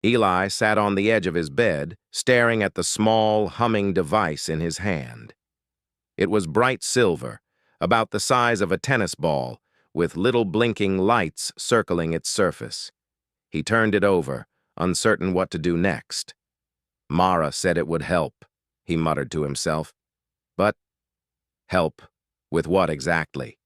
Eli sat on the edge of his bed, staring at the small, humming device in his hand. It was bright silver, about the size of a tennis ball, with little blinking lights circling its surface. He turned it over, uncertain what to do next. Mara said it would help, he muttered to himself. But help with what exactly?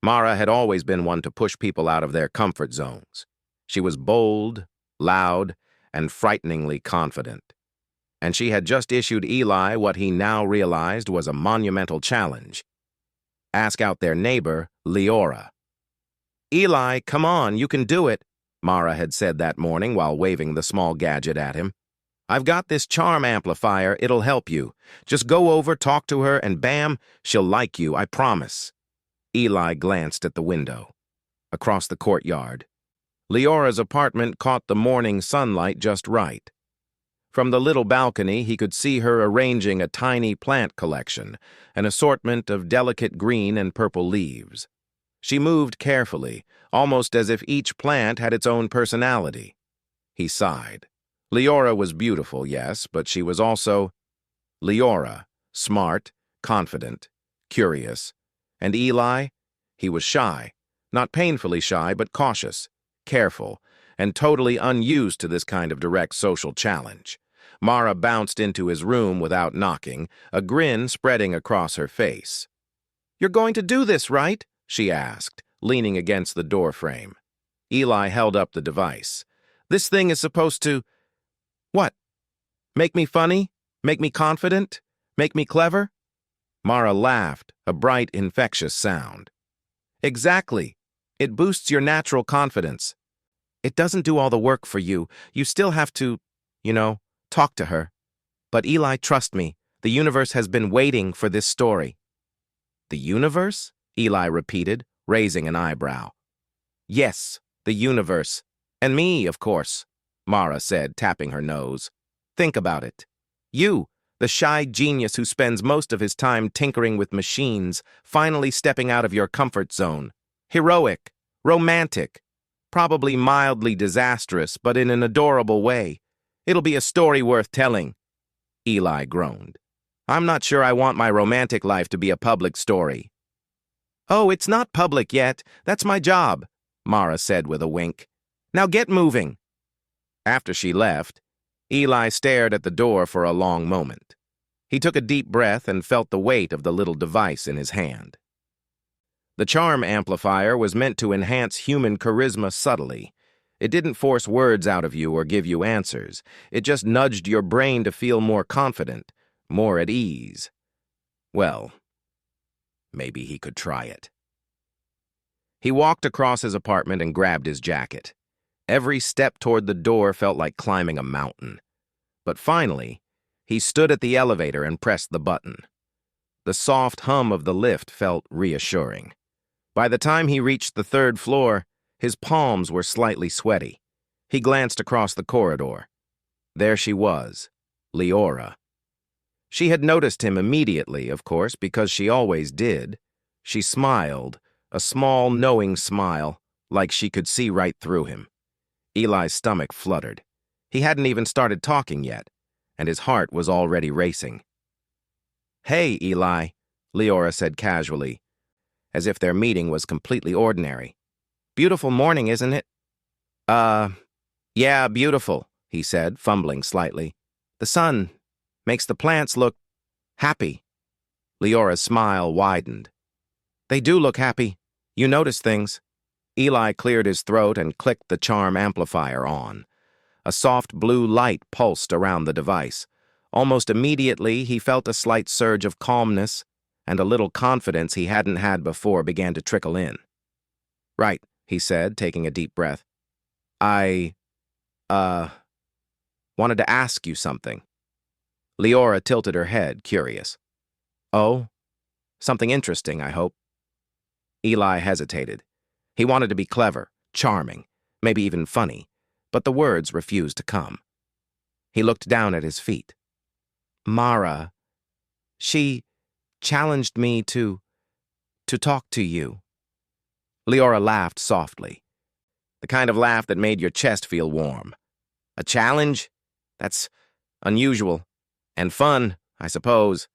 Mara had always been one to push people out of their comfort zones. She was bold, loud, and frighteningly confident. And she had just issued Eli what he now realized was a monumental challenge. Ask out their neighbor, Leora. "Eli, come on, you can do it," Mara had said that morning while waving the small gadget at him. "I've got this charm amplifier, it'll help you. Just go over, talk to her, and bam, she'll like you, I promise." Eli glanced at the window. Across the courtyard, Leora's apartment caught the morning sunlight just right. From the little balcony, he could see her arranging a tiny plant collection, an assortment of delicate green and purple leaves. She moved carefully, almost as if each plant had its own personality. He sighed. Leora was beautiful, yes, but she was also Leora, smart, confident, curious. And Eli? He was shy, not painfully shy, but cautious, careful, and totally unused to this kind of direct social challenge. Mara bounced into his room without knocking, a grin spreading across her face. "You're going to do this, right?" she asked, leaning against the doorframe. Eli held up the device. "This thing is supposed to—" "What? Make me funny? Make me confident? Make me clever?" Mara laughed, a bright, infectious sound. "Exactly. It boosts your natural confidence. It doesn't do all the work for you. You still have to, talk to her. But Eli, trust me, the universe has been waiting for this story." "The universe?" Eli repeated, raising an eyebrow. "Yes, the universe. And me, of course," Mara said, tapping her nose. "Think about it. You, the shy genius who spends most of his time tinkering with machines, finally stepping out of your comfort zone. Heroic, romantic, probably mildly disastrous, but in an adorable way. It'll be a story worth telling." Eli groaned. "I'm not sure I want my romantic life to be a public story." "Oh, it's not public yet. That's my job," Mara said with a wink. "Now get moving." After she left, Eli stared at the door for a long moment. He took a deep breath and felt the weight of the little device in his hand. The charm amplifier was meant to enhance human charisma subtly. It didn't force words out of you or give you answers. It just nudged your brain to feel more confident, more at ease. Well, maybe he could try it. He walked across his apartment and grabbed his jacket. Every step toward the door felt like climbing a mountain. But finally, he stood at the elevator and pressed the button. The soft hum of the lift felt reassuring. By the time he reached the third floor, his palms were slightly sweaty. He glanced across the corridor. There she was, Leora. She had noticed him immediately, of course, because she always did. She smiled, a small, knowing smile, like she could see right through him. Eli's stomach fluttered. He hadn't even started talking yet, and his heart was already racing. "Hey, Eli," Leora said casually, as if their meeting was completely ordinary. "Beautiful morning, isn't it?" Yeah, beautiful," he said, fumbling slightly. "The sun makes the plants look happy." Leora's smile widened. "They do look happy. You notice things." Eli cleared his throat and clicked the charm amplifier on. A soft blue light pulsed around the device. Almost immediately, he felt a slight surge of calmness, and a little confidence he hadn't had before began to trickle in. "Right," he said, taking a deep breath. I wanted to ask you something." Leora tilted her head, curious. "Oh? Something interesting, I hope." Eli hesitated. He wanted to be clever, charming, maybe even funny, but the words refused to come. He looked down at his feet. "Mara, she challenged me to talk to you." Leora laughed softly, the kind of laugh that made your chest feel warm. A challenge? That's unusual. And fun, I suppose.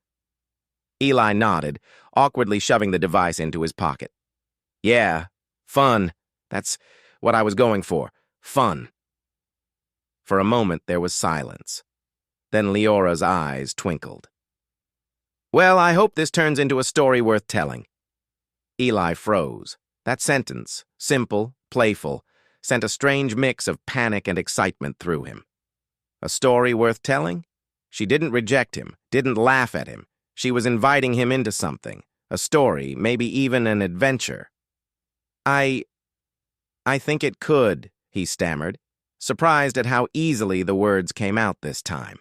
Eli nodded, awkwardly shoving the device into his pocket. Yeah, fun. That's what I was going for. Fun. For a moment, there was silence. Then Leora's eyes twinkled. Well, I hope this turns into a story worth telling. Eli froze. That sentence, simple, playful, sent a strange mix of panic and excitement through him. A story worth telling? She didn't reject him, didn't laugh at him. She was inviting him into something, a story, maybe even an adventure. I think it could, he stammered, surprised at how easily the words came out this time.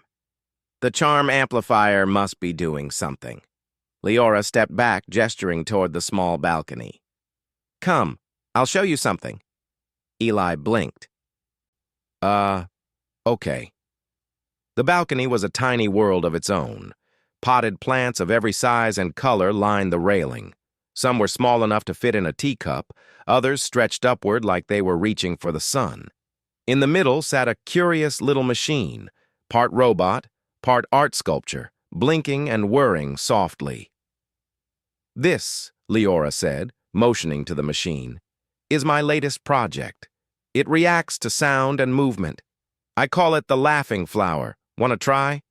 The charm amplifier must be doing something. Leora stepped back, gesturing toward the small balcony. Come, I'll show you something. Eli blinked. Okay. The balcony was a tiny world of its own. Potted plants of every size and color lined the railing. Some were small enough to fit in a teacup, others stretched upward like they were reaching for the sun. In the middle sat a curious little machine, part robot, part art sculpture, blinking and whirring softly. This, Leora said, motioning to the machine, is my latest project. It reacts to sound and movement. I call it the laughing flower. Want to try?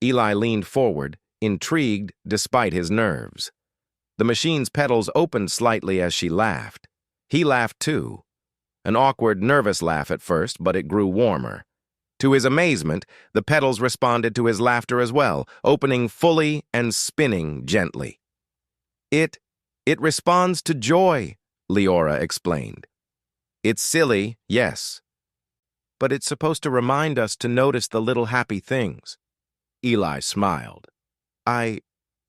Eli leaned forward, intrigued despite his nerves. The machine's petals opened slightly as she laughed. He laughed too. An awkward, nervous laugh at first, but it grew warmer. To his amazement, the petals responded to his laughter as well, opening fully and spinning gently. It responds to joy, Leora explained. It's silly, yes, but it's supposed to remind us to notice the little happy things. Eli smiled. I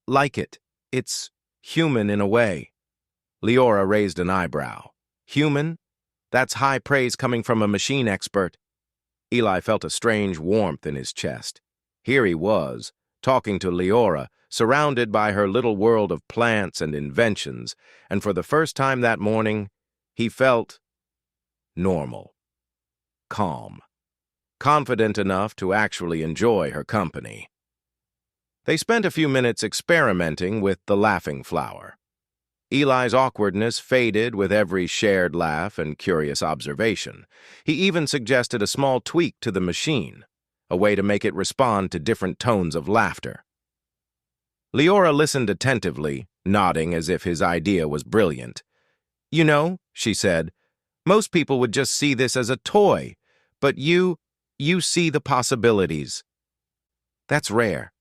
like it. It's human in a way. Leora raised an eyebrow. Human? That's high praise coming from a machine expert. Eli felt a strange warmth in his chest. Here he was, talking to Leora, surrounded by her little world of plants and inventions, and for the first time that morning, he felt normal, calm, confident enough to actually enjoy her company. They spent a few minutes experimenting with the laughing flower. Eli's awkwardness faded with every shared laugh and curious observation. He even suggested a small tweak to the machine, a way to make it respond to different tones of laughter. Leora listened attentively, nodding as if his idea was brilliant. You know, she said, most people would just see this as a toy, but you see the possibilities. That's rare.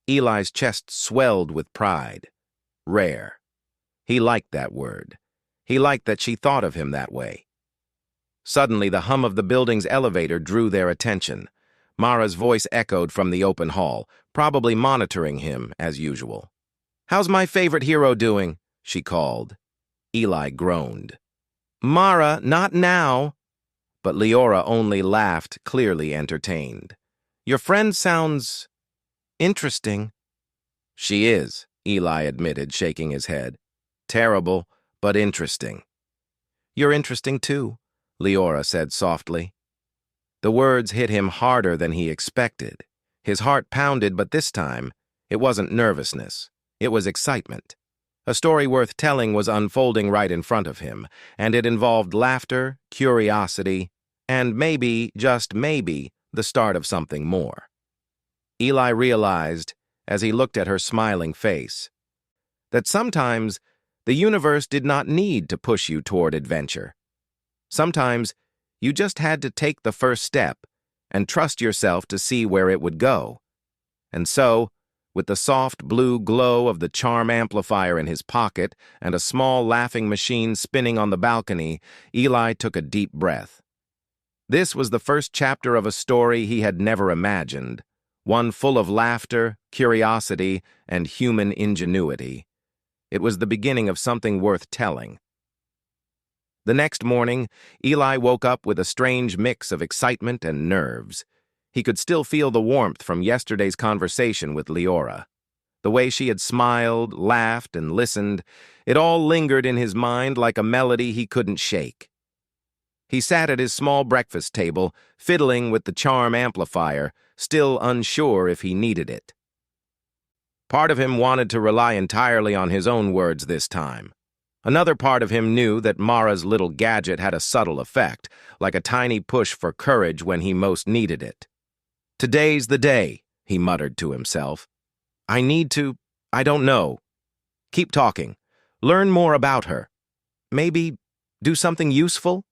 Eli's chest swelled with pride. Rare. He liked that word. He liked that she thought of him that way. Suddenly, the hum of the building's elevator drew their attention. Mara's voice echoed from the open hall, probably monitoring him as usual. How's my favorite hero doing? She called. Eli groaned. Mara, not now. But Leora only laughed, clearly entertained. Your friend sounds interesting. She is, Eli admitted, shaking his head. Terrible, but interesting. You're interesting too, Leora said softly. The words hit him harder than he expected. His heart pounded, but this time, it wasn't nervousness. It was excitement. A story worth telling was unfolding right in front of him, and it involved laughter, curiosity, and maybe, just maybe, the start of something more. Eli realized, as he looked at her smiling face, that sometimes the universe did not need to push you toward adventure. Sometimes you just had to take the first step and trust yourself to see where it would go. And so, with the soft blue glow of the charm amplifier in his pocket and a small laughing machine spinning on the balcony, Eli took a deep breath. This was the first chapter of a story he had never imagined, one full of laughter, curiosity, and human ingenuity. It was the beginning of something worth telling. The next morning, Eli woke up with a strange mix of excitement and nerves. He could still feel the warmth from yesterday's conversation with Leora. The way she had smiled, laughed, and listened, it all lingered in his mind like a melody he couldn't shake. He sat at his small breakfast table, fiddling with the charm amplifier, still unsure if he needed it. Part of him wanted to rely entirely on his own words this time. Another part of him knew that Mara's little gadget had a subtle effect, like a tiny push for courage when he most needed it. "Today's the day," he muttered to himself. I don't know. Keep talking. Learn more about her. Maybe do something useful?"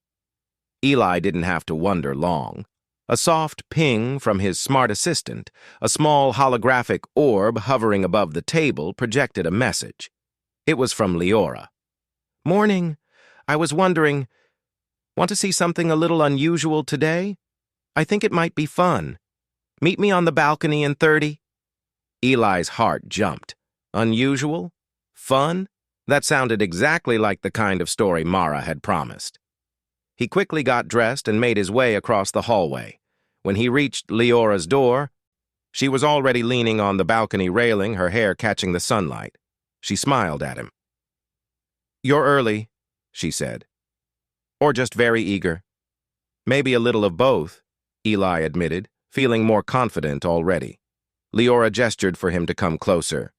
Eli didn't have to wonder long. A soft ping from his smart assistant, a small holographic orb hovering above the table, projected a message. It was from Leora. "Morning. I was wondering, want to see something a little unusual today? I think it might be fun. Meet me on the balcony in 30. Eli's heart jumped. Unusual? Fun? That sounded exactly like the kind of story Mara had promised. He quickly got dressed and made his way across the hallway. When he reached Leora's door, she was already leaning on the balcony railing, her hair catching the sunlight. She smiled at him. "You're early," she said. "Or just very eager." "Maybe a little of both," Eli admitted, feeling more confident already. Leora gestured for him to come closer.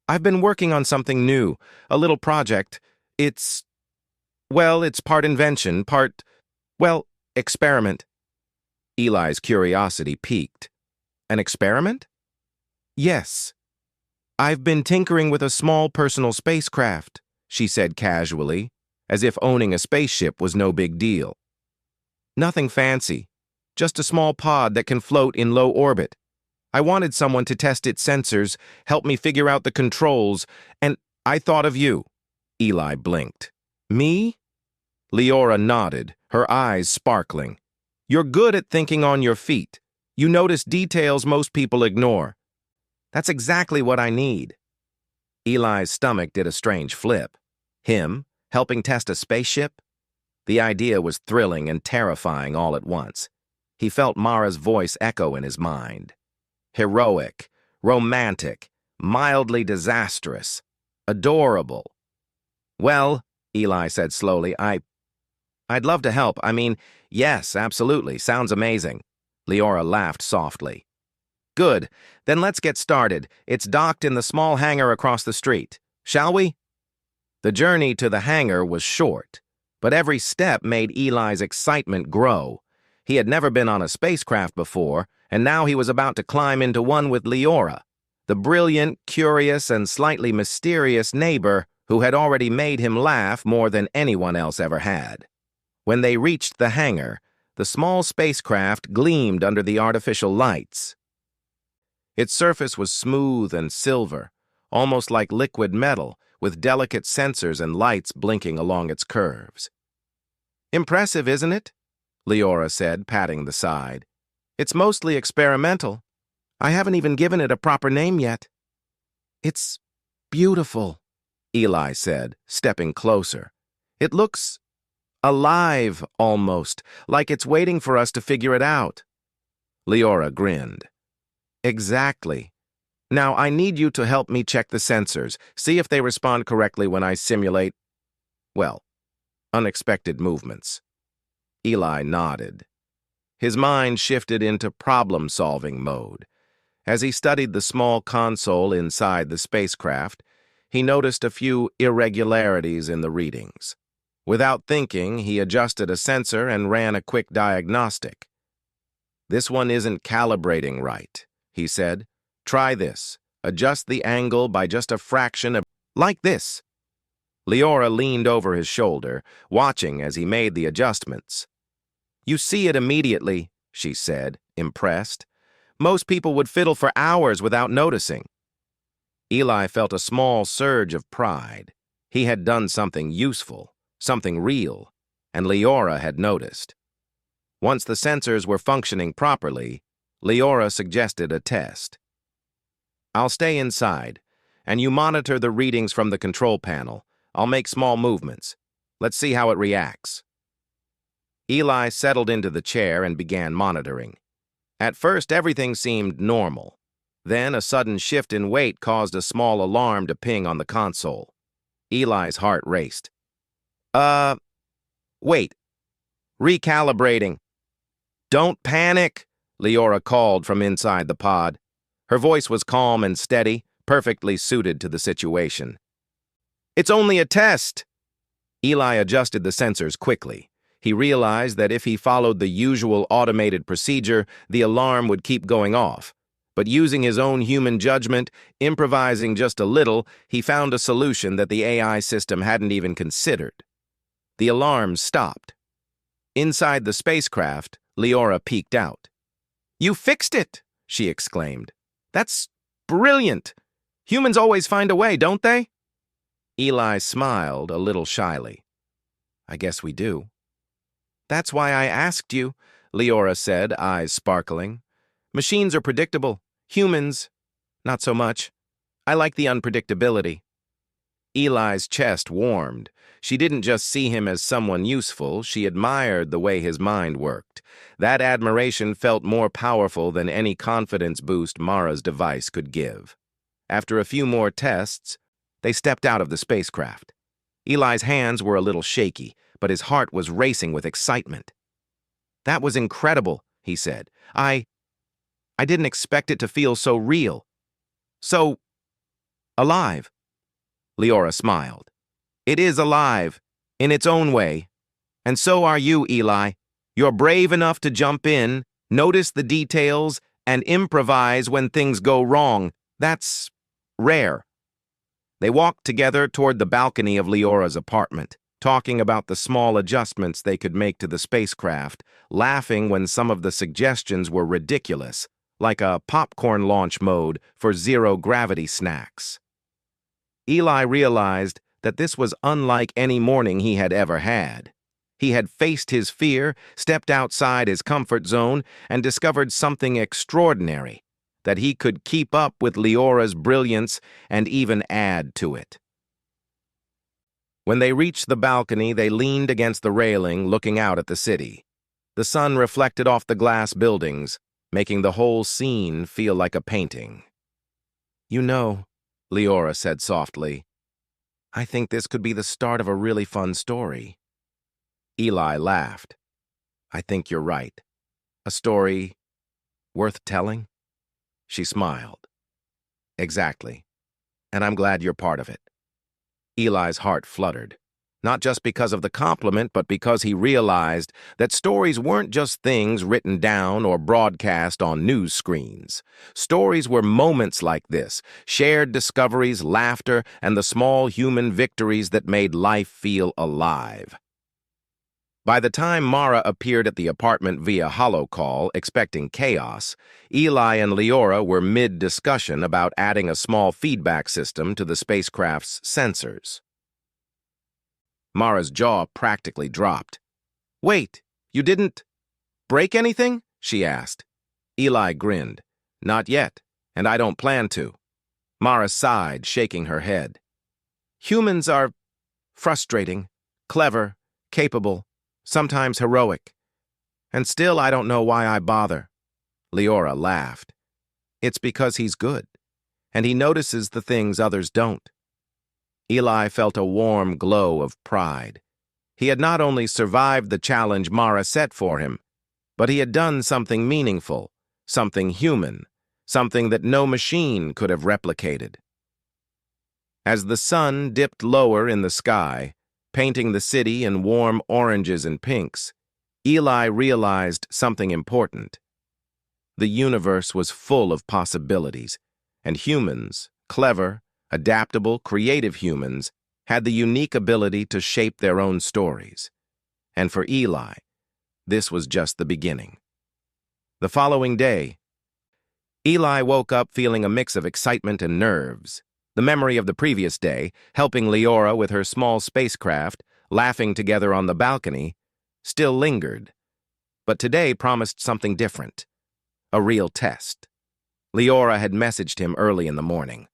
"I've been working on something new, a little project. It's part invention, experiment." Eli's curiosity piqued. "An experiment?" "Yes. I've been tinkering with a small personal spacecraft," she said casually, as if owning a spaceship was no big deal. "Nothing fancy, just a small pod that can float in low orbit. I wanted someone to test its sensors, help me figure out the controls, and I thought of you." Eli blinked. "Me?" Leora nodded, her eyes sparkling. "You're good at thinking on your feet. You notice details most people ignore. That's exactly what I need." Eli's stomach did a strange flip. Him, helping test a spaceship? The idea was thrilling and terrifying all at once. He felt Mara's voice echo in his mind. Heroic, romantic, mildly disastrous, adorable. "Well," Eli said slowly, I'd love to help. Yes, absolutely. Sounds amazing." Leora laughed softly. "Good. Then let's get started. It's docked in the small hangar across the street. Shall we?" The journey to the hangar was short, but every step made Eli's excitement grow. He had never been on a spacecraft before, and now he was about to climb into one with Leora, the brilliant, curious, and slightly mysterious neighbor who had already made him laugh more than anyone else ever had. When they reached the hangar, the small spacecraft gleamed under the artificial lights. Its surface was smooth and silver, almost like liquid metal, with delicate sensors and lights blinking along its curves. "Impressive, isn't it?" Leora said, patting the side. "It's mostly experimental. I haven't even given it a proper name yet." "It's beautiful," Eli said, stepping closer. "It looks alive, almost, like it's waiting for us to figure it out." Leora grinned. "Exactly. Now I need you to help me check the sensors, see if they respond correctly when I simulate, unexpected movements." Eli nodded. His mind shifted into problem-solving mode. As he studied the small console inside the spacecraft, he noticed a few irregularities in the readings. Without thinking, he adjusted a sensor and ran a quick diagnostic. "This one isn't calibrating right," he said. "Try this. Adjust the angle by just a fraction of... like this." Leora leaned over his shoulder, watching as he made the adjustments. "You see it immediately," she said, impressed. "Most people would fiddle for hours without noticing." Eli felt a small surge of pride. He had done something useful, something real, and Leora had noticed. Once the sensors were functioning properly, Leora suggested a test. "I'll stay inside, and you monitor the readings from the control panel. I'll make small movements. Let's see how it reacts." Eli settled into the chair and began monitoring. At first, everything seemed normal. Then, a sudden shift in weight caused a small alarm to ping on the console. Eli's heart raced. Wait. Recalibrating. Don't panic, Leora called from inside the pod. Her voice was calm and steady, perfectly suited to the situation. It's only a test. Eli adjusted the sensors quickly. He realized that if he followed the usual automated procedure, the alarm would keep going off. But using his own human judgment, improvising just a little, he found a solution that the AI system hadn't even considered. The alarm stopped. Inside the spacecraft, Leora peeked out. "You fixed it!" she exclaimed. "That's brilliant! Humans always find a way, don't they?" Eli smiled a little shyly. "I guess we do." "That's why I asked you," Leora said, eyes sparkling. "Machines are predictable. Humans, not so much. I like the unpredictability." Eli's chest warmed. She didn't just see him as someone useful, she admired the way his mind worked. That admiration felt more powerful than any confidence boost Mara's device could give. After a few more tests, they stepped out of the spacecraft. Eli's hands were a little shaky, but his heart was racing with excitement. "That was incredible," he said. I didn't expect it to feel so real. So alive." Leora smiled. "It is alive, in its own way. And so are you, Eli. You're brave enough to jump in, notice the details, and improvise when things go wrong. That's rare." They walked together toward the balcony of Leora's apartment, talking about the small adjustments they could make to the spacecraft, laughing when some of the suggestions were ridiculous, like a popcorn launch mode for zero-gravity snacks. Eli realized that this was unlike any morning he had ever had. He had faced his fear, stepped outside his comfort zone, and discovered something extraordinary, that he could keep up with Leora's brilliance and even add to it. When they reached the balcony, they leaned against the railing, looking out at the city. The sun reflected off the glass buildings, making the whole scene feel like a painting. "You know," Leora said softly, "I think this could be the start of a really fun story." Eli laughed. "I think you're right. A story worth telling?" She smiled. "Exactly. And I'm glad you're part of it." Eli's heart fluttered, not just because of the compliment, but because he realized that stories weren't just things written down or broadcast on news screens. Stories were moments like this, shared discoveries, laughter, and the small human victories that made life feel alive. By the time Mara appeared at the apartment via holocall, expecting chaos, Eli and Leora were mid-discussion about adding a small feedback system to the spacecraft's sensors. Mara's jaw practically dropped. "Wait, you didn't break anything?" she asked. Eli grinned. "Not yet, and I don't plan to." Mara sighed, shaking her head. "Humans are frustrating, clever, capable, sometimes heroic. And still I don't know why I bother." Leora laughed. "It's because he's good, and he notices the things others don't." Eli felt a warm glow of pride. He had not only survived the challenge Mara set for him, but he had done something meaningful, something human, something that no machine could have replicated. As the sun dipped lower in the sky, painting the city in warm oranges and pinks, Eli realized something important. The universe was full of possibilities, and humans, clever, adaptable, creative humans, had the unique ability to shape their own stories. And for Eli, this was just the beginning. The following day, Eli woke up feeling a mix of excitement and nerves. The memory of the previous day, helping Leora with her small spacecraft, laughing together on the balcony, still lingered. But today promised something different. A real test. Leora had messaged him early in the morning.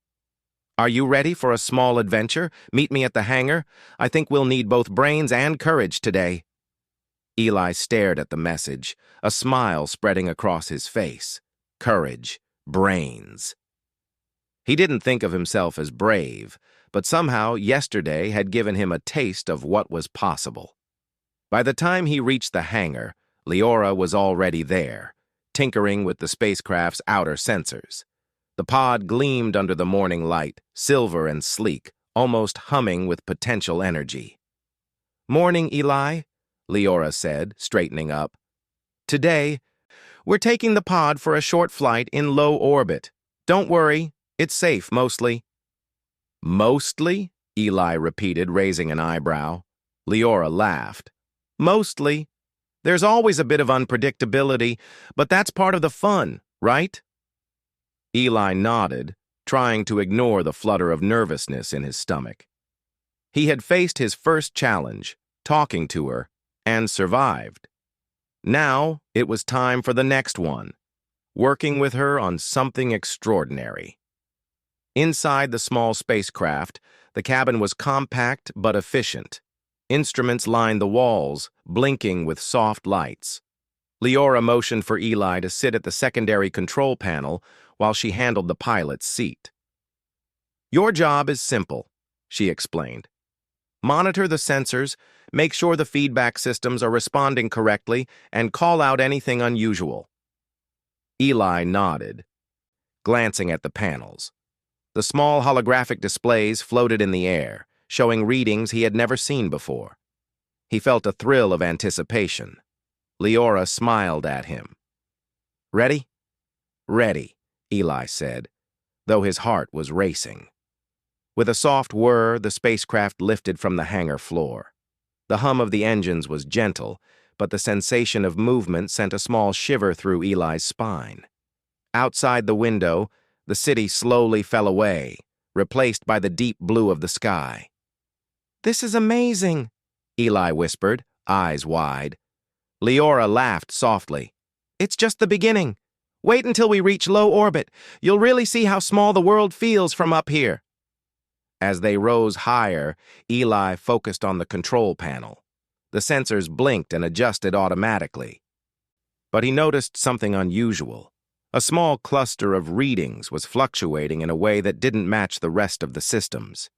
"Are you ready for a small adventure? Meet me at the hangar. I think we'll need both brains and courage today." Eli stared at the message, a smile spreading across his face. Courage, brains. He didn't think of himself as brave, but somehow yesterday had given him a taste of what was possible. By the time he reached the hangar, Leora was already there, tinkering with the spacecraft's outer sensors. The pod gleamed under the morning light, silver and sleek, almost humming with potential energy. "Morning, Eli," Leora said, straightening up. "Today, we're taking the pod for a short flight in low orbit. Don't worry, it's safe mostly." "Mostly?" Eli repeated, raising an eyebrow. Leora laughed. "Mostly. There's always a bit of unpredictability, but that's part of the fun, right?" Eli nodded, trying to ignore the flutter of nervousness in his stomach. He had faced his first challenge, talking to her, and survived. Now it was time for the next one, working with her on something extraordinary. Inside the small spacecraft, the cabin was compact but efficient. Instruments lined the walls, blinking with soft lights. Leora motioned for Eli to sit at the secondary control panel while she handled the pilot's seat. "Your job is simple," she explained. "Monitor the sensors, make sure the feedback systems are responding correctly, and call out anything unusual." Eli nodded, glancing at the panels. The small holographic displays floated in the air, showing readings he had never seen before. He felt a thrill of anticipation. Leora smiled at him. "Ready?" "Ready," Eli said, though his heart was racing. With a soft whir, the spacecraft lifted from the hangar floor. The hum of the engines was gentle, but the sensation of movement sent a small shiver through Eli's spine. Outside the window, the city slowly fell away, replaced by the deep blue of the sky. "This is amazing," Eli whispered, eyes wide. Leora laughed softly. "It's just the beginning. Wait until we reach low orbit. You'll really see how small the world feels from up here." As they rose higher, Eli focused on the control panel. The sensors blinked and adjusted automatically. But he noticed something unusual. A small cluster of readings was fluctuating in a way that didn't match the rest of the systems.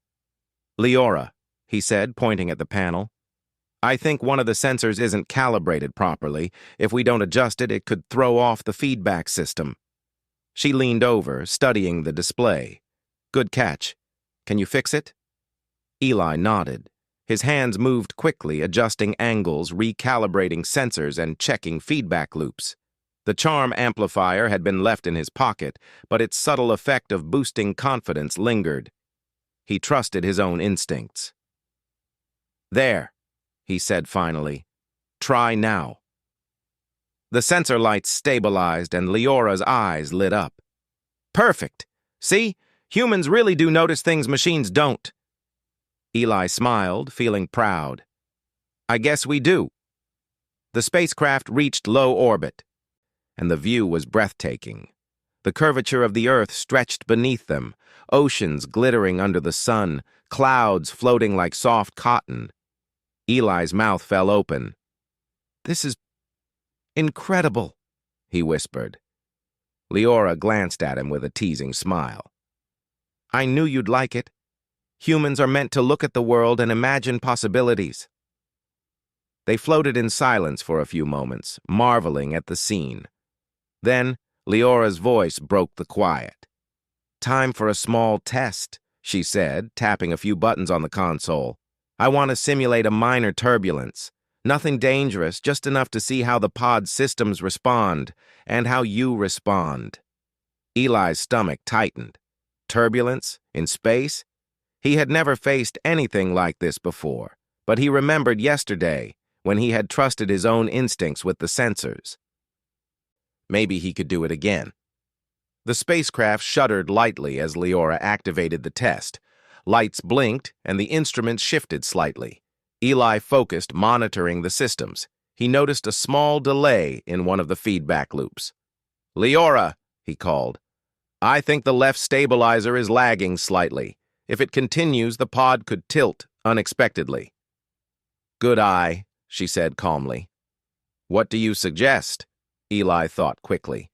"Leora," he said, pointing at the panel, "I think one of the sensors isn't calibrated properly. If we don't adjust it, it could throw off the feedback system." She leaned over, studying the display. "Good catch. Can you fix it?" Eli nodded. His hands moved quickly, adjusting angles, recalibrating sensors, and checking feedback loops. The charm amplifier had been left in his pocket, but its subtle effect of boosting confidence lingered. He trusted his own instincts. "There," he said finally. "Try now." The sensor lights stabilized and Leora's eyes lit up. "Perfect! See? Humans really do notice things machines don't." Eli smiled, feeling proud. "I guess we do." The spacecraft reached low orbit, and the view was breathtaking. The curvature of the Earth stretched beneath them, oceans glittering under the sun, clouds floating like soft cotton. Eli's mouth fell open. "This is incredible," he whispered. Leora glanced at him with a teasing smile. "I knew you'd like it. Humans are meant to look at the world and imagine possibilities." They floated in silence for a few moments, marveling at the scene. Then, Leora's voice broke the quiet. "Time for a small test," she said, tapping a few buttons on the console. "I want to simulate a minor turbulence. Nothing dangerous, just enough to see how the pod systems respond, and how you respond." Eli's stomach tightened. Turbulence? In space? He had never faced anything like this before, but he remembered yesterday when he had trusted his own instincts with the sensors. Maybe he could do it again. The spacecraft shuddered lightly as Leora activated the test. Lights blinked, and the instruments shifted slightly. Eli focused, monitoring the systems. He noticed a small delay in one of the feedback loops. "Leora," he called, "I think the left stabilizer is lagging slightly. If it continues, the pod could tilt unexpectedly." "Good eye," she said calmly. "What do you suggest?" Eli thought quickly.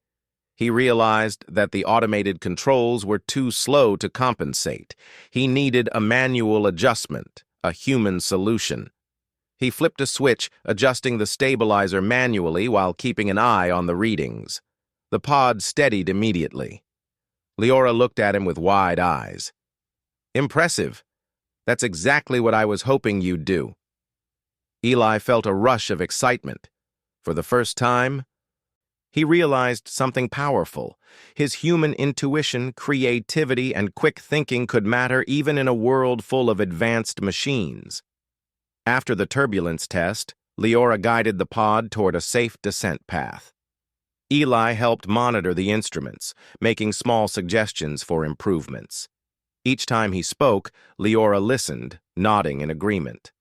He realized that the automated controls were too slow to compensate. He needed a manual adjustment, a human solution. He flipped a switch, adjusting the stabilizer manually while keeping an eye on the readings. The pod steadied immediately. Leora looked at him with wide eyes. Impressive. That's exactly what I was hoping you'd do. Eli felt a rush of excitement. For the first time, he realized something powerful. His human intuition, creativity, and quick thinking could matter even in a world full of advanced machines. After the turbulence test, Leora guided the pod toward a safe descent path. Eli helped monitor the instruments, making small suggestions for improvements. Each time he spoke, Leora listened, nodding in agreement.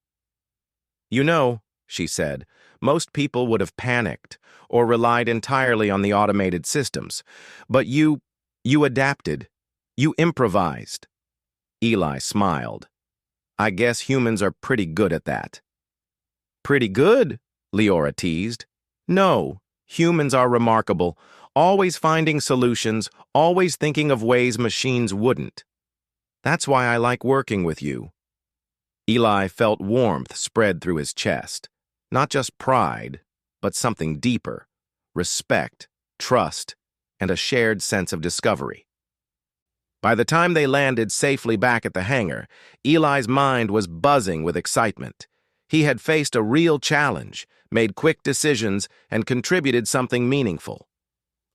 "You know," she said, "most people would have panicked or relied entirely on the automated systems. But you adapted. You improvised." Eli smiled. "I guess humans are pretty good at that." "Pretty good?" Leora teased. "No, humans are remarkable, always finding solutions, always thinking of ways machines wouldn't. That's why I like working with you." Eli felt warmth spread through his chest. Not just pride, but something deeper: respect, trust, and a shared sense of discovery. By the time they landed safely back at the hangar, Eli's mind was buzzing with excitement. He had faced a real challenge, made quick decisions, and contributed something meaningful.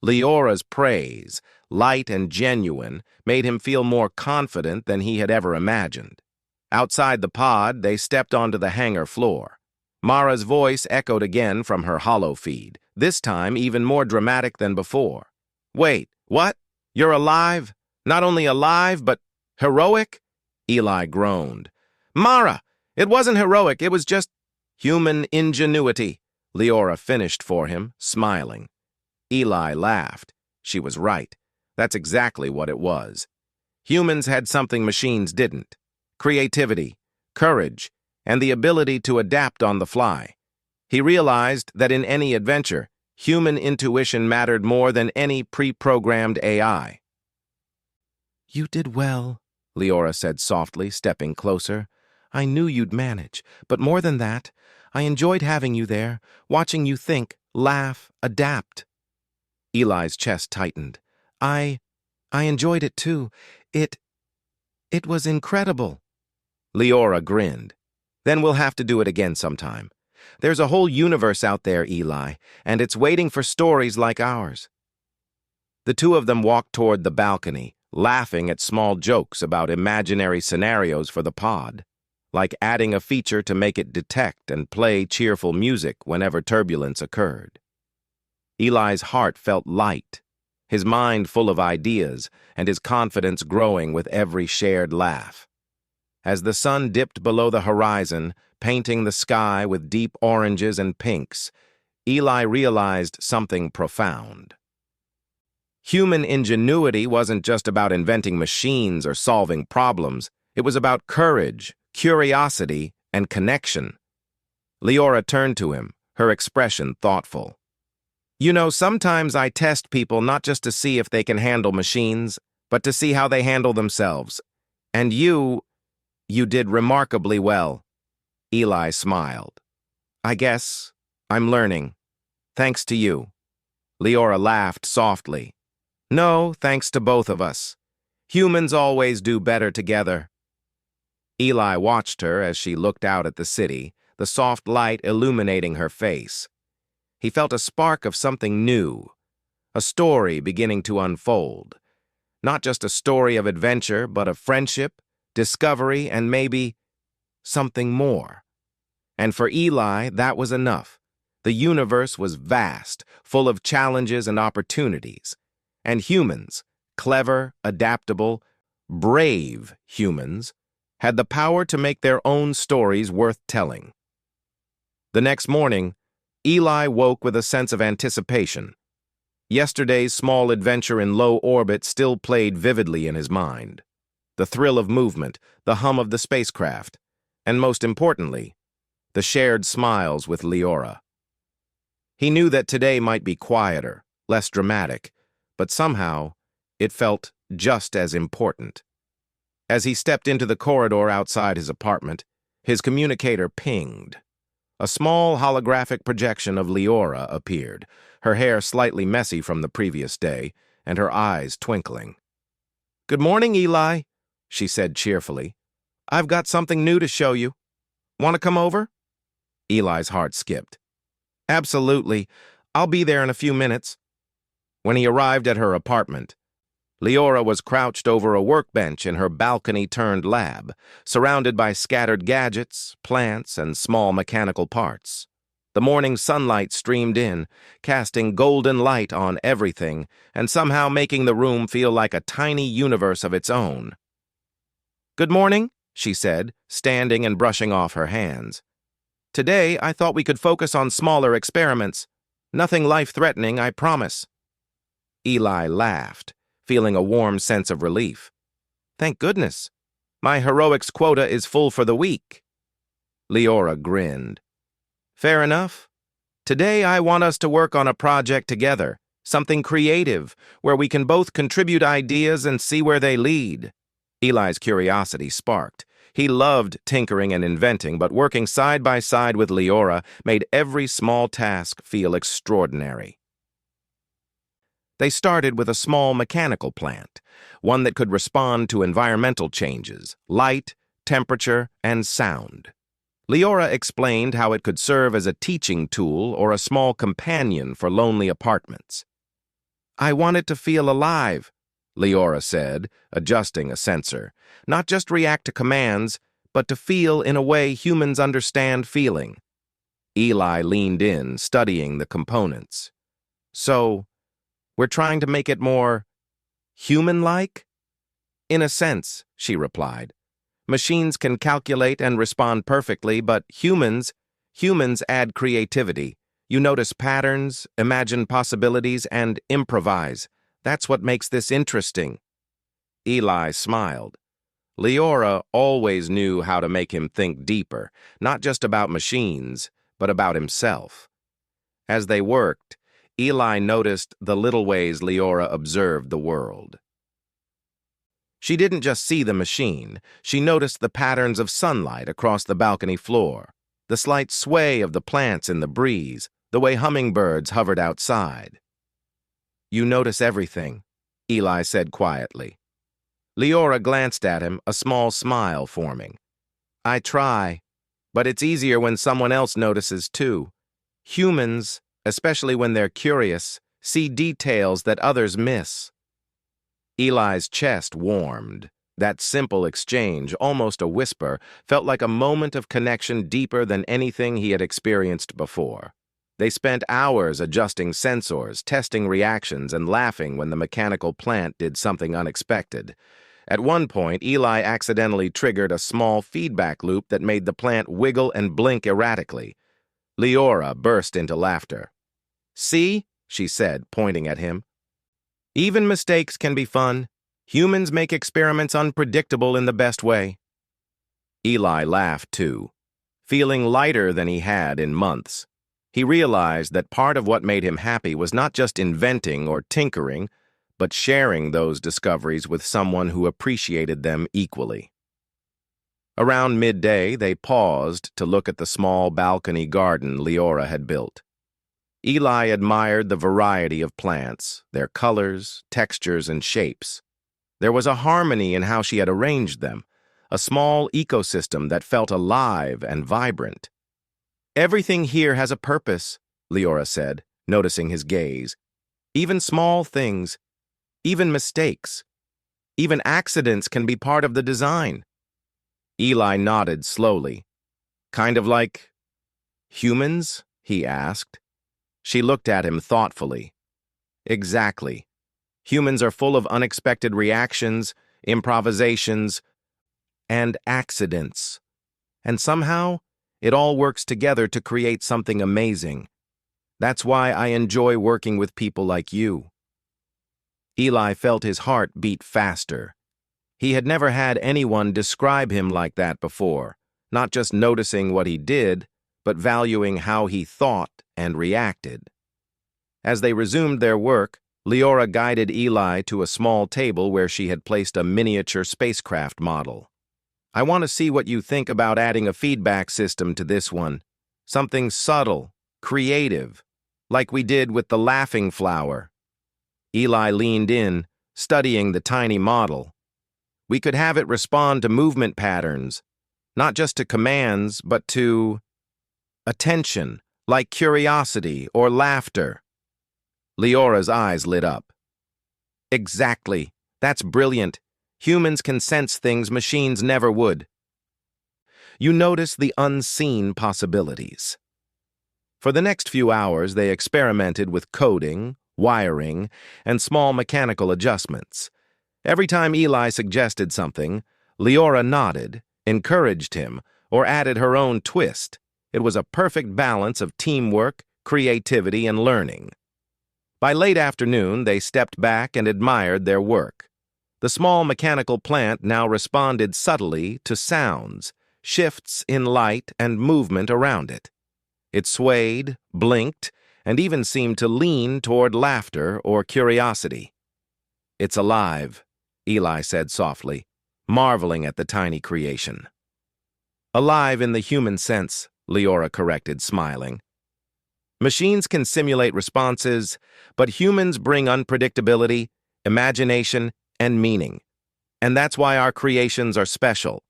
Leora's praise, light and genuine, made him feel more confident than he had ever imagined. Outside the pod, they stepped onto the hangar floor. Mara's voice echoed again from her hollow feed, this time even more dramatic than before. "Wait, what? You're alive? Not only alive, but heroic?" Eli groaned. "Mara, it wasn't heroic, it was just human ingenuity," Leora finished for him, smiling. Eli laughed. She was right. That's exactly what it was. Humans had something machines didn't: creativity, courage, and the ability to adapt on the fly. He realized that in any adventure, human intuition mattered more than any pre-programmed AI. "You did well," Leora said softly, stepping closer. "I knew you'd manage, but more than that, I enjoyed having you there, watching you think, laugh, adapt." Eli's chest tightened. I enjoyed it too. It was incredible." Leora grinned. "Then we'll have to do it again sometime. There's a whole universe out there, Eli, and it's waiting for stories like ours." The two of them walked toward the balcony, laughing at small jokes about imaginary scenarios for the pod, like adding a feature to make it detect and play cheerful music whenever turbulence occurred. Eli's heart felt light, his mind full of ideas, and his confidence growing with every shared laugh. As the sun dipped below the horizon, painting the sky with deep oranges and pinks, Eli realized something profound. Human ingenuity wasn't just about inventing machines or solving problems. It was about courage, curiosity, and connection. Leora turned to him, her expression thoughtful. "You know, sometimes I test people not just to see if they can handle machines, but to see how they handle themselves. And you did remarkably well." Eli smiled. "I guess I'm learning. Thanks to you." Leora laughed softly. "No, thanks to both of us. Humans always do better together." Eli watched her as she looked out at the city, the soft light illuminating her face. He felt a spark of something new, a story beginning to unfold. Not just a story of adventure, but of friendship, discovery, and maybe something more. And for Eli, that was enough. The universe was vast, full of challenges and opportunities. And humans, clever, adaptable, brave humans, had the power to make their own stories worth telling. The next morning, Eli woke with a sense of anticipation. Yesterday's small adventure in low orbit still played vividly in his mind. The thrill of movement, the hum of the spacecraft, and most importantly, the shared smiles with Leora. He knew that today might be quieter, less dramatic, but somehow it felt just as important. As he stepped into the corridor outside his apartment, his communicator pinged. A small holographic projection of Leora appeared, her hair slightly messy from the previous day, and her eyes twinkling. "Good morning, Eli," she said cheerfully. "I've got something new to show you. Want to come over?" Eli's heart skipped. "Absolutely. I'll be there in a few minutes." When he arrived at her apartment, Leora was crouched over a workbench in her balcony-turned lab, surrounded by scattered gadgets, plants, and small mechanical parts. The morning sunlight streamed in, casting golden light on everything and somehow making the room feel like a tiny universe of its own. "Good morning," she said, standing and brushing off her hands. "Today, I thought we could focus on smaller experiments. Nothing life-threatening, I promise." Eli laughed, feeling a warm sense of relief. "Thank goodness. My heroics quota is full for the week." Leora grinned. "Fair enough. Today I want us to work on a project together, something creative, where we can both contribute ideas and see where they lead." Eli's curiosity sparked. He loved tinkering and inventing, but working side by side with Leora made every small task feel extraordinary. They started with a small mechanical plant, one that could respond to environmental changes, light, temperature, and sound. Leora explained how it could serve as a teaching tool or a small companion for lonely apartments. "I want it to feel alive," Leora said, adjusting a sensor. "Not just react to commands, but to feel in a way humans understand feeling." Eli leaned in, studying the components. "So, we're trying to make it more human-like?" "In a sense," she replied. "Machines can calculate and respond perfectly, but humans add creativity. You notice patterns, imagine possibilities, and improvise. That's what makes this interesting." Eli smiled. Leora always knew how to make him think deeper, not just about machines, but about himself. As they worked, Eli noticed the little ways Leora observed the world. She didn't just see the machine, she noticed the patterns of sunlight across the balcony floor, the slight sway of the plants in the breeze, the way hummingbirds hovered outside. "You notice everything," Eli said quietly. Leora glanced at him, a small smile forming. "I try, but it's easier when someone else notices too. Humans, especially when they're curious, see details that others miss." Eli's chest warmed. That simple exchange, almost a whisper, felt like a moment of connection deeper than anything he had experienced before. They spent hours adjusting sensors, testing reactions, and laughing when the mechanical plant did something unexpected. At one point, Eli accidentally triggered a small feedback loop that made the plant wiggle and blink erratically. Leora burst into laughter. "See?" she said, pointing at him. "Even mistakes can be fun. Humans make experiments unpredictable in the best way." Eli laughed too, feeling lighter than he had in months. He realized that part of what made him happy was not just inventing or tinkering, but sharing those discoveries with someone who appreciated them equally. Around midday, they paused to look at the small balcony garden Leora had built. Eli admired the variety of plants, their colors, textures, and shapes. There was a harmony in how she had arranged them, a small ecosystem that felt alive and vibrant. "Everything here has a purpose," Leora said, noticing his gaze. "Even small things, even mistakes, even accidents can be part of the design." Eli nodded slowly. "Kind of like humans?" he asked. She looked at him thoughtfully. "Exactly. Humans are full of unexpected reactions, improvisations, and accidents. And somehow, it all works together to create something amazing. That's why I enjoy working with people like you." Eli felt his heart beat faster. He had never had anyone describe him like that before, not just noticing what he did, but valuing how he thought and reacted. As they resumed their work, Leora guided Eli to a small table where she had placed a miniature spacecraft model. "I want to see what you think about adding a feedback system to this one." something subtle, creative, like we did with the laughing flower. Eli leaned in, studying the tiny model. We could have it respond to movement patterns, not just to commands, but to attention, like curiosity or laughter. Leora's eyes lit up. Exactly. That's brilliant. Humans can sense things machines never would. You notice the unseen possibilities. For the next few hours, they experimented with coding, wiring, and small mechanical adjustments. Every time Eli suggested something, Leora nodded, encouraged him, or added her own twist. It was a perfect balance of teamwork, creativity, and learning. By late afternoon, they stepped back and admired their work. The small mechanical plant now responded subtly to sounds, shifts in light and movement around it. It swayed, blinked, and even seemed to lean toward laughter or curiosity. "It's alive," Eli said softly, marveling at the tiny creation. "Alive in the human sense," Leora corrected, smiling. "Machines can simulate responses, but humans bring unpredictability, imagination, and meaning. And that's why our creations are special."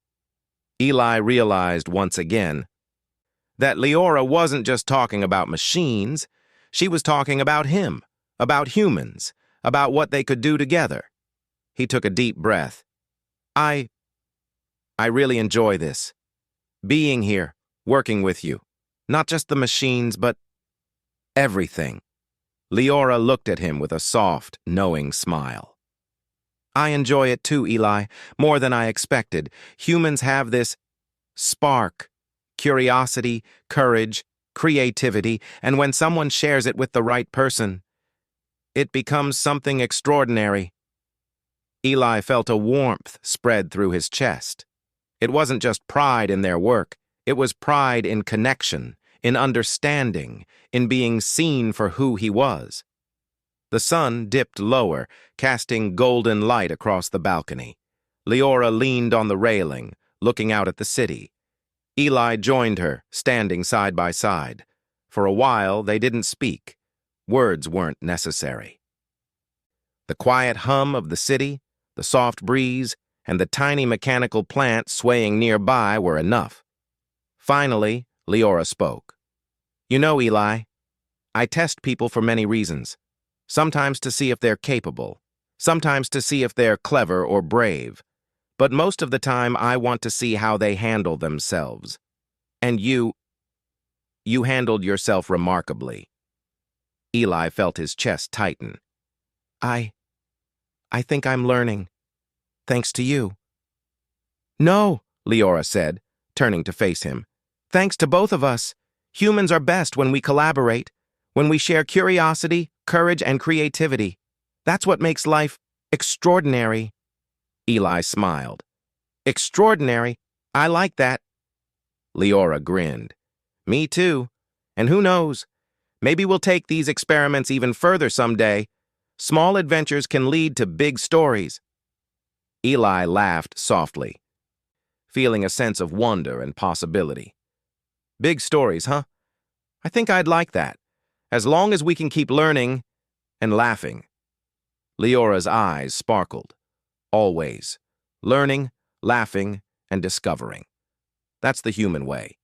Eli realized once again that Leora wasn't just talking about machines, she was talking about him, about humans, about what they could do together. He took a deep breath. I really enjoy this. Being here, working with you. Not just the machines, but everything. Leora looked at him with a soft, knowing smile. "I enjoy it too, Eli, more than I expected. Humans have this spark, curiosity, courage, creativity, and when someone shares it with the right person, it becomes something extraordinary." Eli felt a warmth spread through his chest. It wasn't just pride in their work, it was pride in connection, in understanding, in being seen for who he was. The sun dipped lower, casting golden light across the balcony. Leora leaned on the railing, looking out at the city. Eli joined her, standing side by side. For a while, they didn't speak. Words weren't necessary. The quiet hum of the city, the soft breeze, and the tiny mechanical plant swaying nearby were enough. Finally, Leora spoke. "You know, Eli, I test people for many reasons. Sometimes to see if they're capable, sometimes to see if they're clever or brave. But most of the time, I want to see how they handle themselves. And you handled yourself remarkably." Eli felt his chest tighten. I think I'm learning. Thanks to you." "No," Leora said, turning to face him. "Thanks to both of us. Humans are best when we collaborate, when we share curiosity, courage, and creativity. That's what makes life extraordinary." Eli smiled. "Extraordinary? I like that." Leora grinned. "Me too. And who knows? Maybe we'll take these experiments even further someday. Small adventures can lead to big stories." Eli laughed softly, feeling a sense of wonder and possibility. "Big stories, huh? I think I'd like that, as long as we can keep learning and laughing." Leora's eyes sparkled. Always. Learning, laughing, and discovering. That's the human way.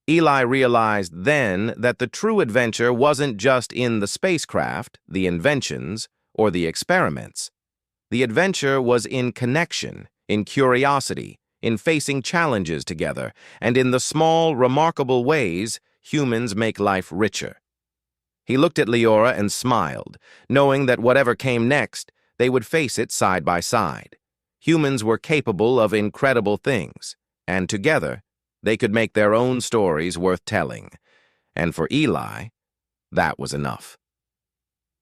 Eli realized then that the true adventure wasn't just in the spacecraft, the inventions, or the experiments. The adventure was in connection, in curiosity, in facing challenges together, and in the small, remarkable ways humans make life richer. He looked at Leora and smiled, knowing that whatever came next, they would face it side by side. Humans were capable of incredible things, and together, they could make their own stories worth telling. And for Eli, that was enough.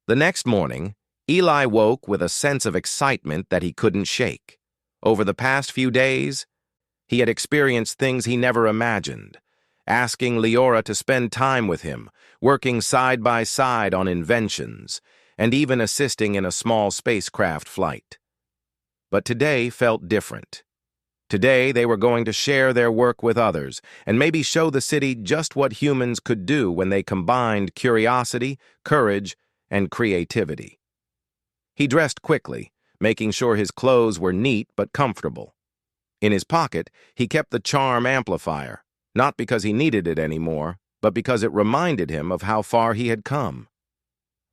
The next morning, Eli woke with a sense of excitement that he couldn't shake. Over the past few days, he had experienced things he never imagined, asking Leora to spend time with him, working side by side on inventions, and even assisting in a small spacecraft flight. But today felt different. Today, they were going to share their work with others and maybe show the city just what humans could do when they combined curiosity, courage, and creativity. He dressed quickly, making sure his clothes were neat but comfortable. In his pocket, he kept the charm amplifier, not because he needed it anymore, but because it reminded him of how far he had come.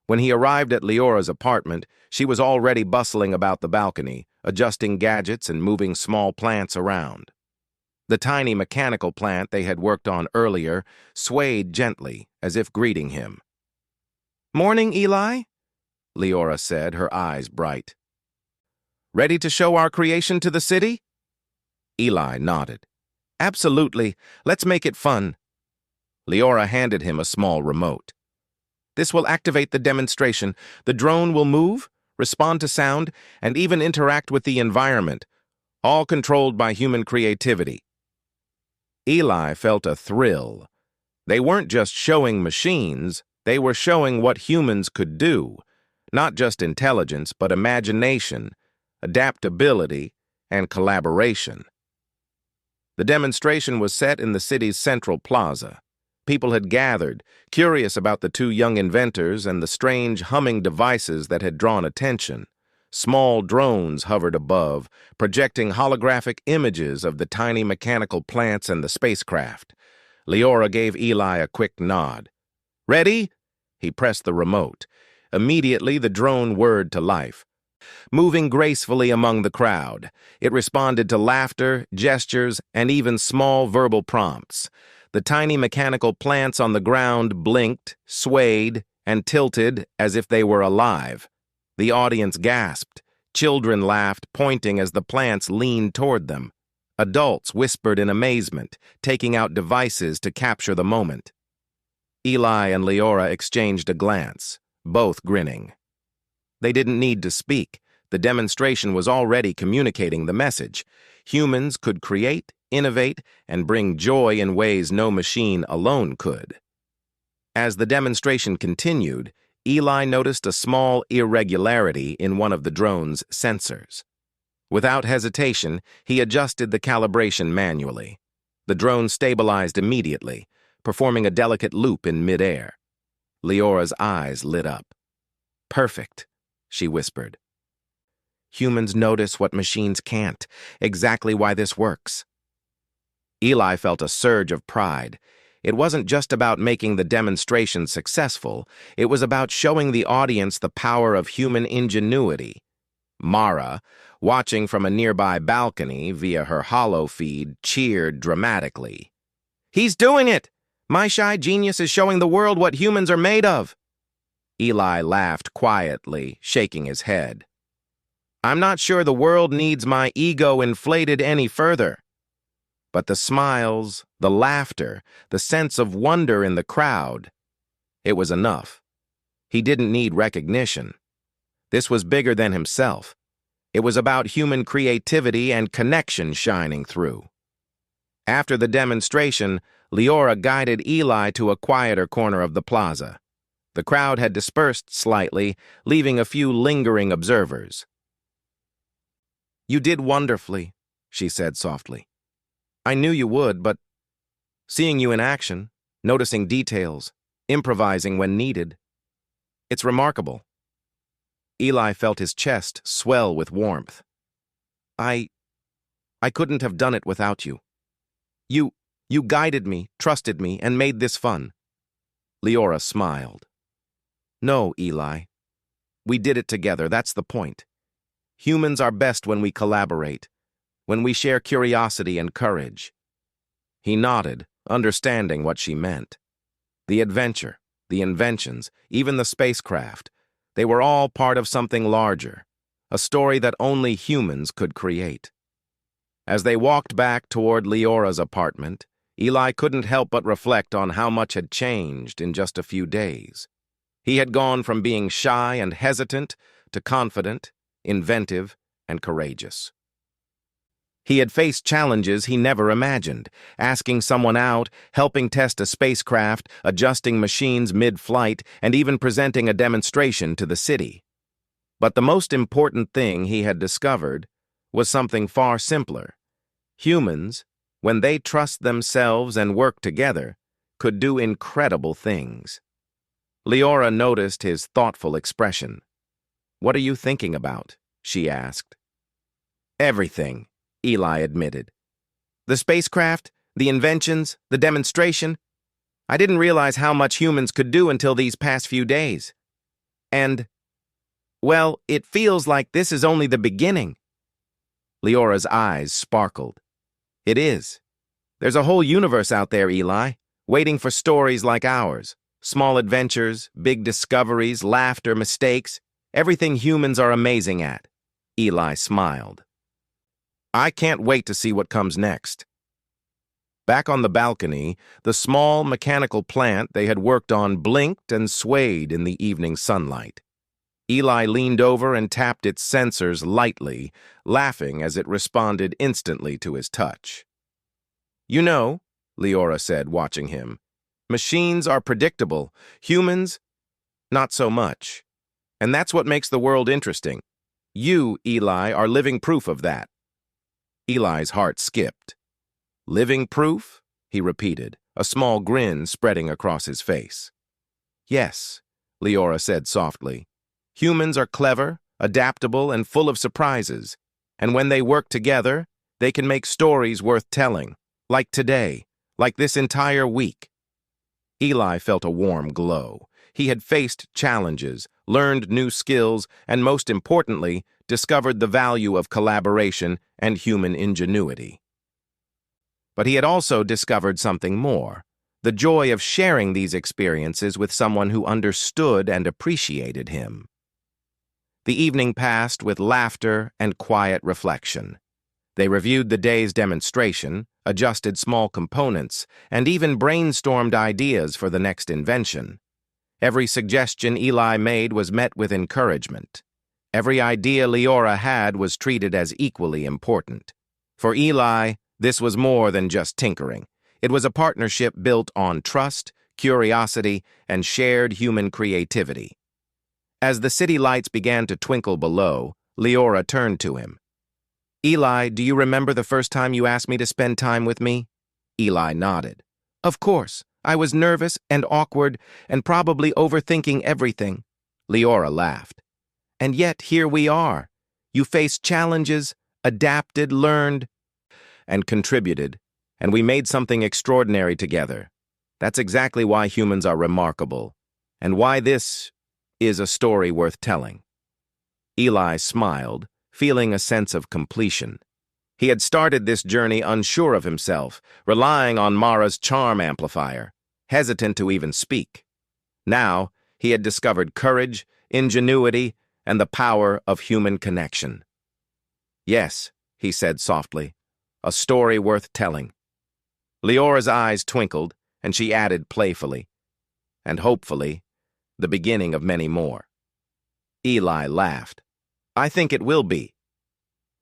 When he arrived at Leora's apartment, she was already bustling about the balcony, adjusting gadgets and moving small plants around. The tiny mechanical plant they had worked on earlier swayed gently, as if greeting him. "Morning, Eli," Leora said, her eyes bright. "Ready to show our creation to the city?" Eli nodded. "Absolutely. Let's make it fun." Leora handed him a small remote. "This will activate the demonstration. The drone will move, respond to sound, and even interact with the environment, all controlled by human creativity." Eli felt a thrill. They weren't just showing machines, they were showing what humans could do. Not just intelligence, but imagination, adaptability, and collaboration. The demonstration was set in the city's central plaza. People had gathered, curious about the two young inventors and the strange humming devices that had drawn attention. Small drones hovered above, projecting holographic images of the tiny mechanical plants and the spacecraft. Leora gave Eli a quick nod. "Ready?" He pressed the remote. Immediately, the drone whirred to life. Moving gracefully among the crowd, it responded to laughter, gestures, and even small verbal prompts. The tiny mechanical plants on the ground blinked, swayed, and tilted as if they were alive. The audience gasped. Children laughed, pointing as the plants leaned toward them. Adults whispered in amazement, taking out devices to capture the moment. Eli and Leora exchanged a glance, both grinning. They didn't need to speak. The demonstration was already communicating the message. Humans could create, innovate, and bring joy in ways no machine alone could. As the demonstration continued, Eli noticed a small irregularity in one of the drone's sensors. Without hesitation, he adjusted the calibration manually. The drone stabilized immediately, performing a delicate loop in midair. Leora's eyes lit up. "Perfect," she whispered. "Humans notice what machines can't, exactly why this works." Eli felt a surge of pride. It wasn't just about making the demonstration successful, it was about showing the audience the power of human ingenuity. Mara, watching from a nearby balcony via her holo feed, cheered dramatically. "He's doing it! My shy genius is showing the world what humans are made of!" Eli laughed quietly, shaking his head. "I'm not sure the world needs my ego inflated any further." But the smiles, the laughter, the sense of wonder in the crowd, it was enough. He didn't need recognition. This was bigger than himself. It was about human creativity and connection shining through. After the demonstration, Leora guided Eli to a quieter corner of the plaza. The crowd had dispersed slightly, leaving a few lingering observers. "You did wonderfully," she said softly. "I knew you would, but seeing you in action, noticing details, improvising when needed, it's remarkable." Eli felt his chest swell with warmth. I couldn't have done it without you. You guided me, trusted me, and made this fun." Leora smiled. "No, Eli. We did it together, that's the point. Humans are best when we collaborate, when we share curiosity and courage." He nodded, understanding what she meant. The adventure, the inventions, even the spacecraft, they were all part of something larger, a story that only humans could create. As they walked back toward Leora's apartment, Eli couldn't help but reflect on how much had changed in just a few days. He had gone from being shy and hesitant to confident, inventive, and courageous. He had faced challenges he never imagined, asking someone out, helping test a spacecraft, adjusting machines mid-flight, and even presenting a demonstration to the city. But the most important thing he had discovered was something far simpler. Humans, when they trust themselves and work together, could do incredible things. Leora noticed his thoughtful expression. "What are you thinking about?" she asked. "Everything," Eli admitted. "The spacecraft, the inventions, the demonstration. I didn't realize how much humans could do until these past few days. And, well, it feels like this is only the beginning." Leora's eyes sparkled. "It is. There's a whole universe out there, Eli, waiting for stories like ours. Small adventures, big discoveries, laughter, mistakes, everything humans are amazing at." Eli smiled. "I can't wait to see what comes next." Back on the balcony, the small mechanical plant they had worked on blinked and swayed in the evening sunlight. Eli leaned over and tapped its sensors lightly, laughing as it responded instantly to his touch. "You know," Leora said, watching him, "machines are predictable. Humans, not so much. And that's what makes the world interesting. You, Eli, are living proof of that." Eli's heart skipped. "Living proof?" he repeated, a small grin spreading across his face. "Yes," Leora said softly. "Humans are clever, adaptable, and full of surprises. And when they work together, they can make stories worth telling. Like today, like this entire week." Eli felt a warm glow. He had faced challenges, learned new skills, and most importantly, discovered the value of collaboration and human ingenuity. But he had also discovered something more, the joy of sharing these experiences with someone who understood and appreciated him. The evening passed with laughter and quiet reflection. They reviewed the day's demonstration, adjusted small components, and even brainstormed ideas for the next invention. Every suggestion Eli made was met with encouragement. Every idea Leora had was treated as equally important. For Eli, this was more than just tinkering. It was a partnership built on trust, curiosity, and shared human creativity. As the city lights began to twinkle below, Leora turned to him. "Eli, do you remember the first time you asked me to spend time with me?" Eli nodded. "Of course. I was nervous and awkward and probably overthinking everything." Leora laughed. "And yet here we are. You faced challenges, adapted, learned, and contributed, and we made something extraordinary together. That's exactly why humans are remarkable, and why this is a story worth telling." Eli smiled, feeling a sense of completion. He had started this journey unsure of himself, relying on Mara's charm amplifier, hesitant to even speak. Now, he had discovered courage, ingenuity, and the power of human connection. "Yes," he said softly, "a story worth telling." Leora's eyes twinkled, and she added playfully, "And hopefully, the beginning of many more." Eli laughed. "I think it will be."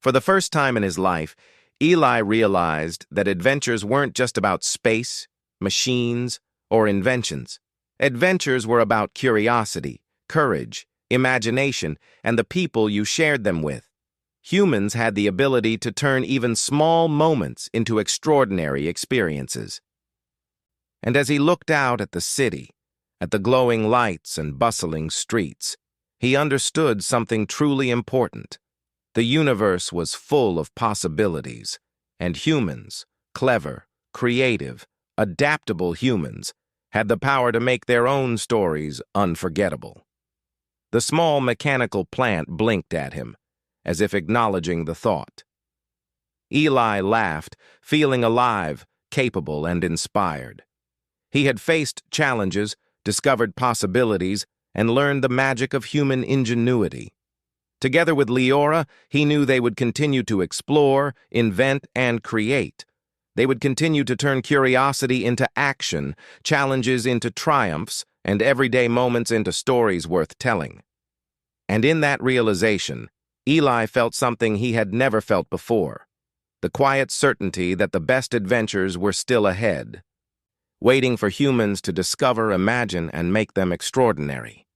For the first time in his life, Eli realized that adventures weren't just about space, machines, or inventions. Adventures were about curiosity, courage, imagination, and the people you shared them with. Humans had the ability to turn even small moments into extraordinary experiences. And as he looked out at the city, at the glowing lights and bustling streets, he understood something truly important. The universe was full of possibilities, and humans, clever, creative, adaptable humans, had the power to make their own stories unforgettable. The small mechanical plant blinked at him, as if acknowledging the thought. Eli laughed, feeling alive, capable, and inspired. He had faced challenges, discovered possibilities, and learned the magic of human ingenuity. Together with Leora, he knew they would continue to explore, invent, and create. They would continue to turn curiosity into action, challenges into triumphs, and everyday moments into stories worth telling. And in that realization, Eli felt something he had never felt before, the quiet certainty that the best adventures were still ahead, waiting for humans to discover, imagine, and make them extraordinary.